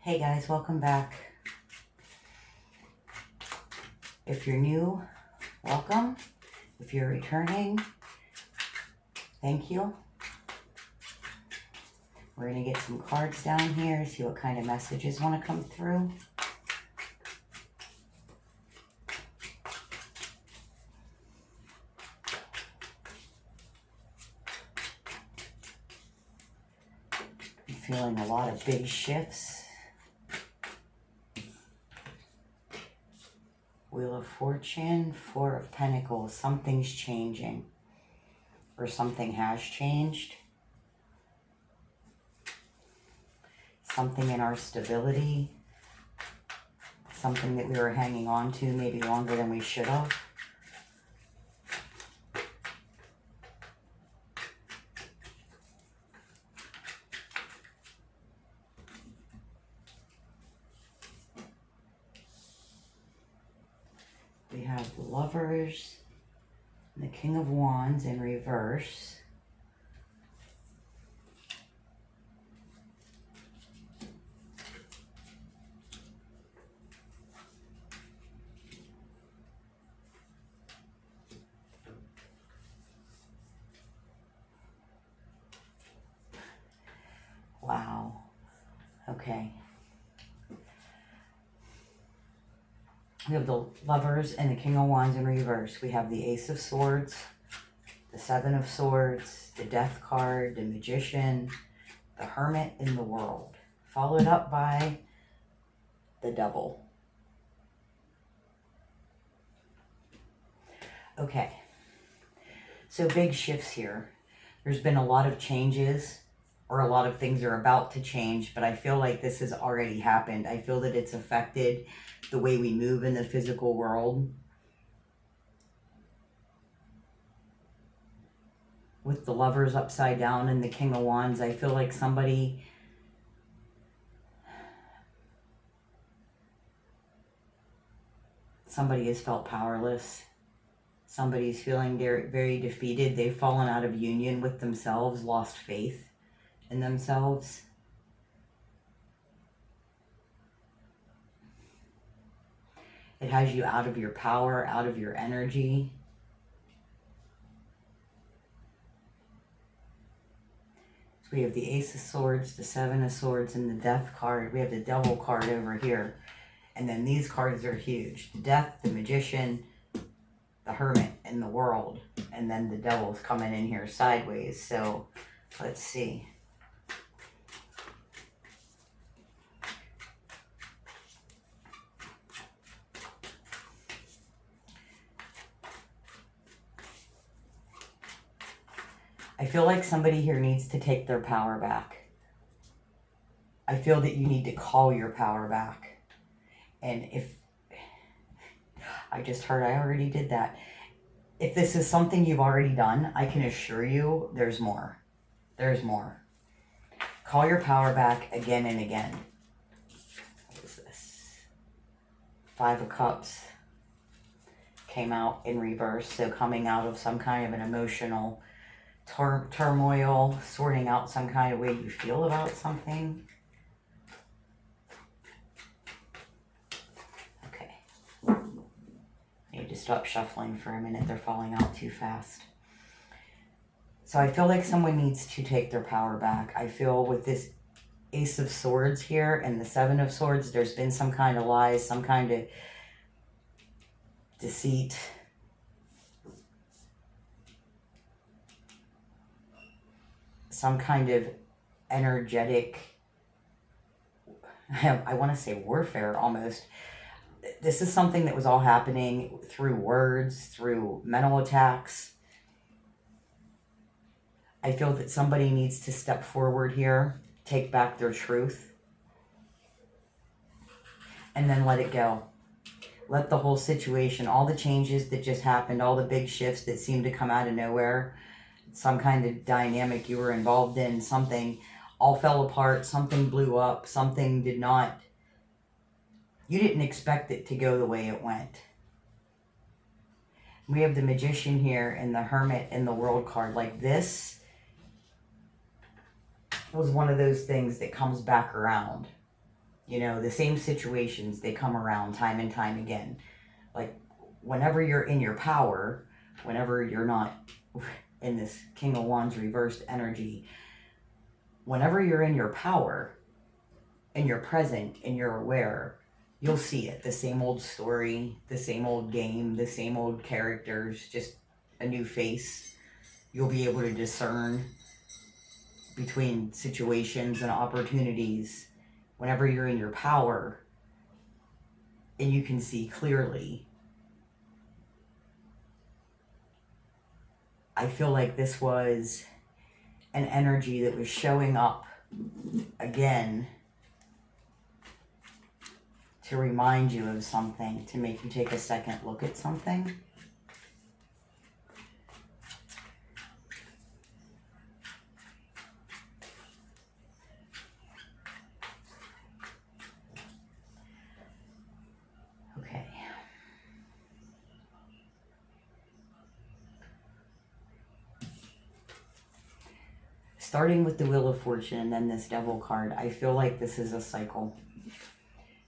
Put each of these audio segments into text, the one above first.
Hey guys, welcome back. If you're new, welcome. If you're returning, thank you. We're going to get some cards down here, see what kind of messages want to come through. I'm feeling a lot of big shifts. Wheel of Fortune, Four of Pentacles. Something's changing, or something has changed. Something in our stability, something that we were hanging on to maybe longer than we should have. We have the Lovers, and the King of Wands in reverse. Wow. Okay. We have the Lovers and the King of Wands in reverse. We have the Ace of Swords, the Seven of Swords, the Death card, the Magician, the Hermit, in the World. Followed up by the Devil. Okay. So big shifts here. There's been a lot of changes, or a lot of things are about to change, but I feel like this has already happened. I feel that it's affected the way we move in the physical world. With the Lovers upside down and the King of Wands, I feel like somebody has felt powerless. Somebody's feeling very defeated. They've fallen out of union with themselves, lost faith in themselves. It has you out of your power, out of your energy. So we have the Ace of Swords, the Seven of Swords, and the Death card. We have the Devil card over here. And then these cards are huge. The Death, the Magician, the Hermit, and the World. And then the Devil's coming in here sideways. So let's see. I feel like somebody here needs to take their power back. I feel that you need to call your power back. And if, I just heard I already did that. If this is something you've already done, I can assure you there's more. There's more. Call your power back again and again. What is this? Five of Cups came out in reverse. So coming out of some kind of an emotional turmoil, sorting out some kind of way you feel about something. Okay. I need to stop shuffling for a minute. They're falling out too fast. So I feel like someone needs to take their power back. I feel with this Ace of Swords here and the Seven of Swords, there's been some kind of lies, some kind of deceit. Some kind of energetic, I want to say warfare almost. This is something that was all happening through words, through mental attacks. I feel that somebody needs to step forward here, take back their truth, and then let it go. Let the whole situation, all the changes that just happened, all the big shifts that seemed to come out of nowhere, some kind of dynamic you were involved in, something all fell apart, something blew up, something did not, you didn't expect it to go the way it went. We have the Magician here and the Hermit and the World card. Like this was one of those things that comes back around. You know, the same situations, they come around time and time again. Like, whenever you're in your power, whenever you're not in this King of Wands reversed energy, whenever you're in your power and you're present and you're aware, you'll see it. The same old story, the same old game, the same old characters, just a new face. You'll be able to discern between situations and opportunities whenever you're in your power and you can see clearly. I feel like this was an energy that was showing up again to remind you of something, to make you take a second look at something. Okay. Starting with the Wheel of Fortune and then this Devil card, I feel like this is a cycle.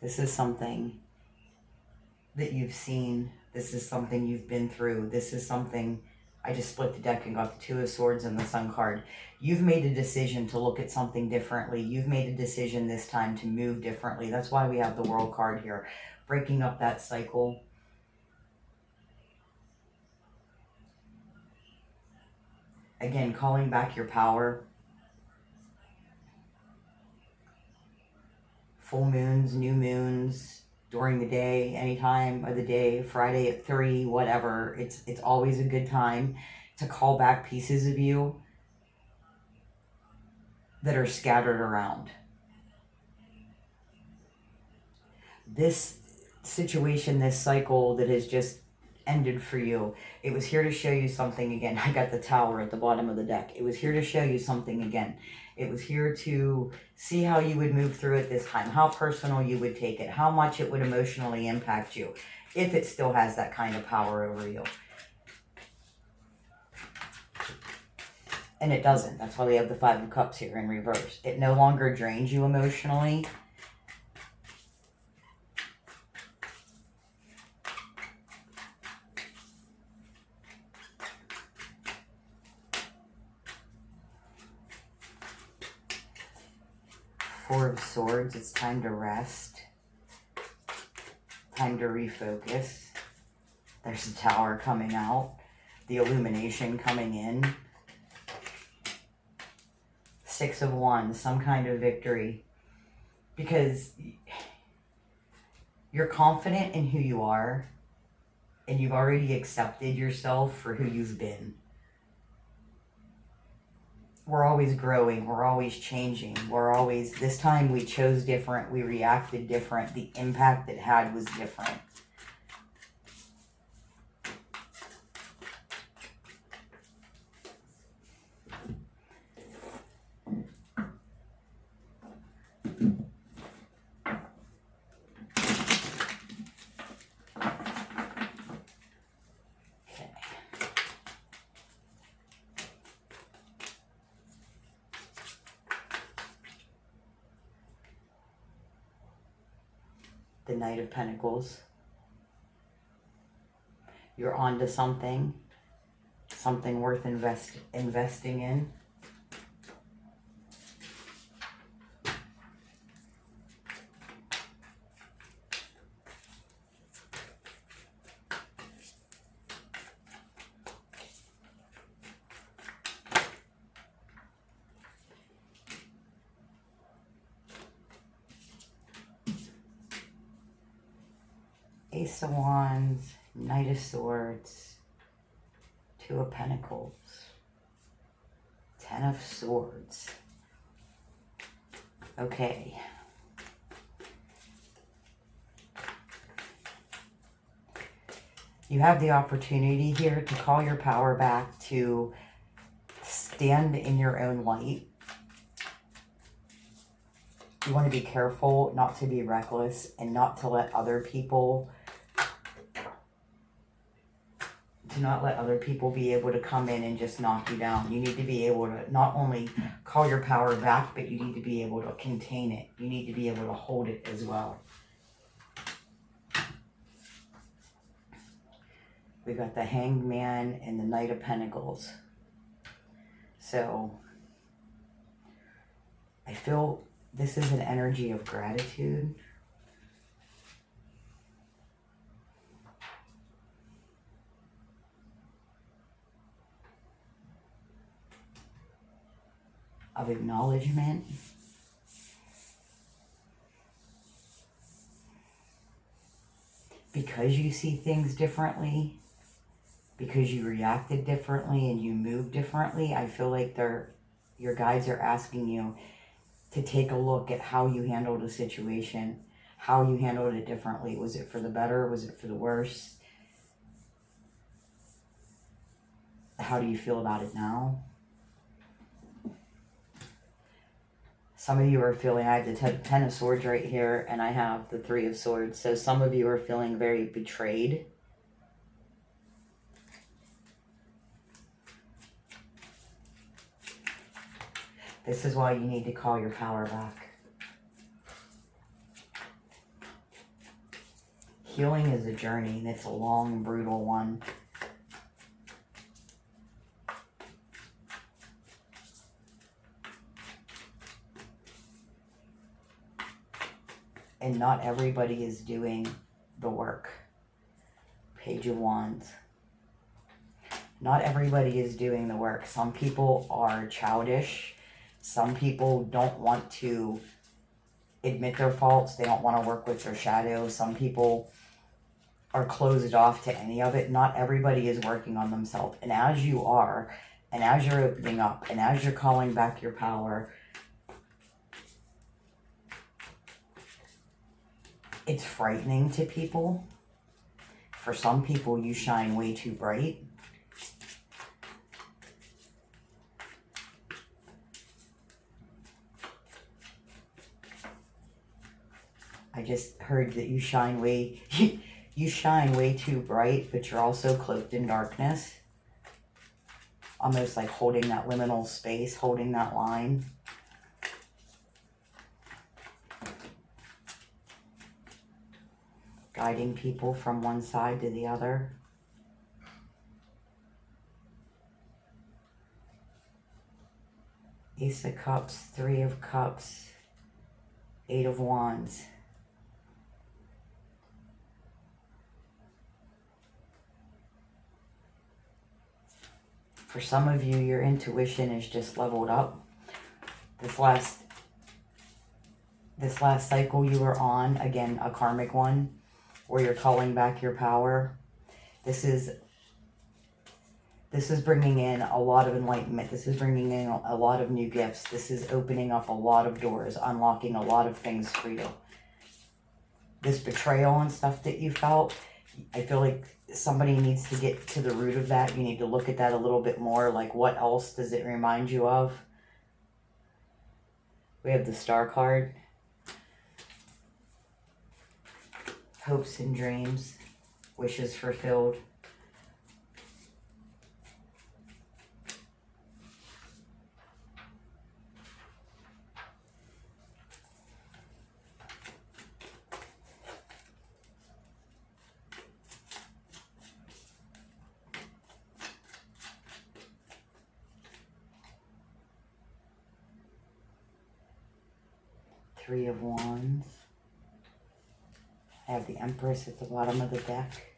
This is something that you've seen. This is something you've been through. This is something, I just split the deck and got the Two of Swords and the Sun card. You've made a decision to look at something differently. You've made a decision this time to move differently. That's why we have the World card here. Breaking up that cycle. Again, calling back your power. Full moons, new moons, during the day, any time of the day, Friday at 3, whatever. It's always a good time to call back pieces of you that are scattered around. This situation, this cycle that has just ended for you, it was here to show you something again. I got the Tower at the bottom of the deck. It was here to show you something again. It was here to see how you would move through it this time, how personal you would take it, how much it would emotionally impact you, if it still has that kind of power over you. And it doesn't. That's why we have the Five of Cups here in reverse. It no longer drains you emotionally. Four of Swords, it's time to rest. Time to refocus. There's the Tower coming out. The illumination coming in. Six of Wands, some kind of victory. Because you're confident in who you are. And you've already accepted yourself for who you've been. We're always growing, we're always changing, this time we chose different, we reacted different, the impact it had was different. The Knight of Pentacles. You're onto something worth investing in. Ace of Wands, Knight of Swords, Two of Pentacles, Ten of Swords. Okay. You have the opportunity here to call your power back, to stand in your own light. You want to be careful not to be reckless and not to let other people to not let other people be able to come in and just knock you down. You need to be able to not only call your power back, but you need to be able to contain it. You need to be able to hold it as well. We got the Hanged Man and the Knight of Pentacles. So I feel this is an energy of gratitude. Of acknowledgement. Because you see things differently, because you reacted differently and you moved differently, I feel like your guides are asking you to take a look at how you handled a situation, how you handled it differently. Was it for the better? Was it for the worse? How do you feel about it now? Some of you are feeling, I have the Ten of Swords right here, and I have the Three of Swords. So some of you are feeling very betrayed. This is why you need to call your power back. Healing is a journey, and it's a long, brutal one. And not everybody is doing the work. Page of Wands. Not everybody is doing the work. Some people are childish. Some people don't want to admit their faults. They don't want to work with their shadow. Some people are closed off to any of it. Not everybody is working on themselves. And as you are, and as you're opening up, and as you're calling back your power, it's frightening to people. For some people, you shine way too bright. I just heard that you shine way too bright, but you're also cloaked in darkness. Almost like holding that liminal space, holding that line. Guiding people from one side to the other. Ace of Cups, Three of Cups, Eight of Wands. For some of you, your intuition is just leveled up. This last cycle you were on, again, a karmic one, where you're calling back your power. This is bringing in a lot of enlightenment. This is bringing in a lot of new gifts. This is opening up a lot of doors, unlocking a lot of things for you. This betrayal and stuff that you felt, I feel like somebody needs to get to the root of that. You need to look at that a little bit more. Like, what else does it remind you of? We have the Star card. Hopes and dreams. Wishes fulfilled. Three of Wands. I have the Empress at the bottom of the deck.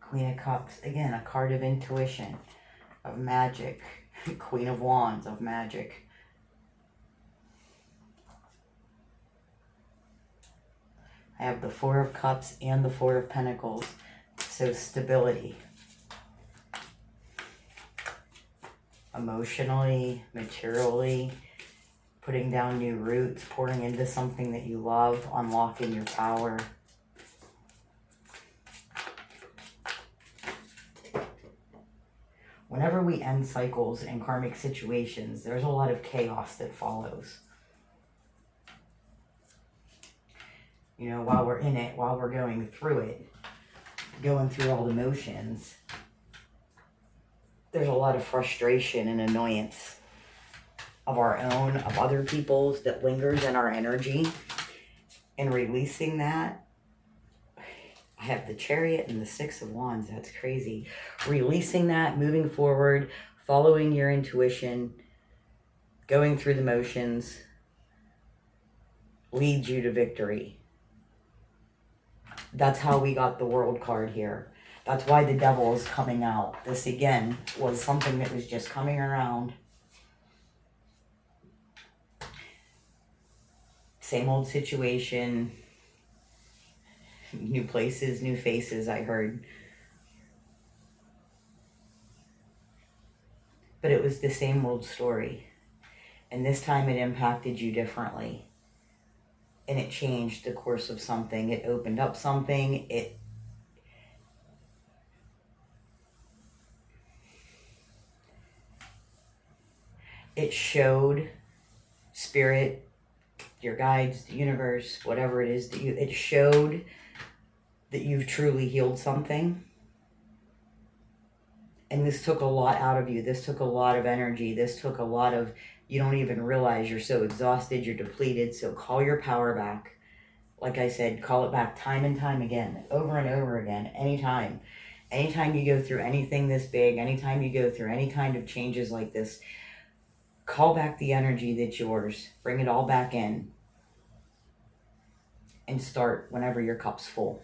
Queen of Cups. Again, a card of intuition, of magic. Queen of Wands, of magic. I have the Four of Cups and the Four of Pentacles. So stability. Emotionally, materially, putting down new roots, pouring into something that you love, unlocking your power. Whenever we end cycles in karmic situations, there's a lot of chaos that follows. You know, while we're in it, while we're going through it, going through all the motions, there's a lot of frustration and annoyance of our own, of other people's, that lingers in our energy. And releasing that, I have the Chariot and the Six of Wands. That's crazy. Releasing that, moving forward, following your intuition, going through the motions, leads you to victory. That's how we got the World card here. That's why the Devil is coming out. This, again, was something that was just coming around. Same old situation. New places, new faces, I heard. But it was the same old story. And this time it impacted you differently. And it changed the course of something. It opened up something. It showed spirit, your guides, the universe, whatever it is that it showed that you've truly healed something. And this took a lot out of you. This took a lot of energy. This took a lot of, you don't even realize you're so exhausted, you're depleted. So call your power back. Like I said, call it back time and time again, over and over again, anytime. Anytime you go through anything this big, anytime you go through any kind of changes like this, call back the energy that's yours. Bring it all back in. And start whenever your cup's full.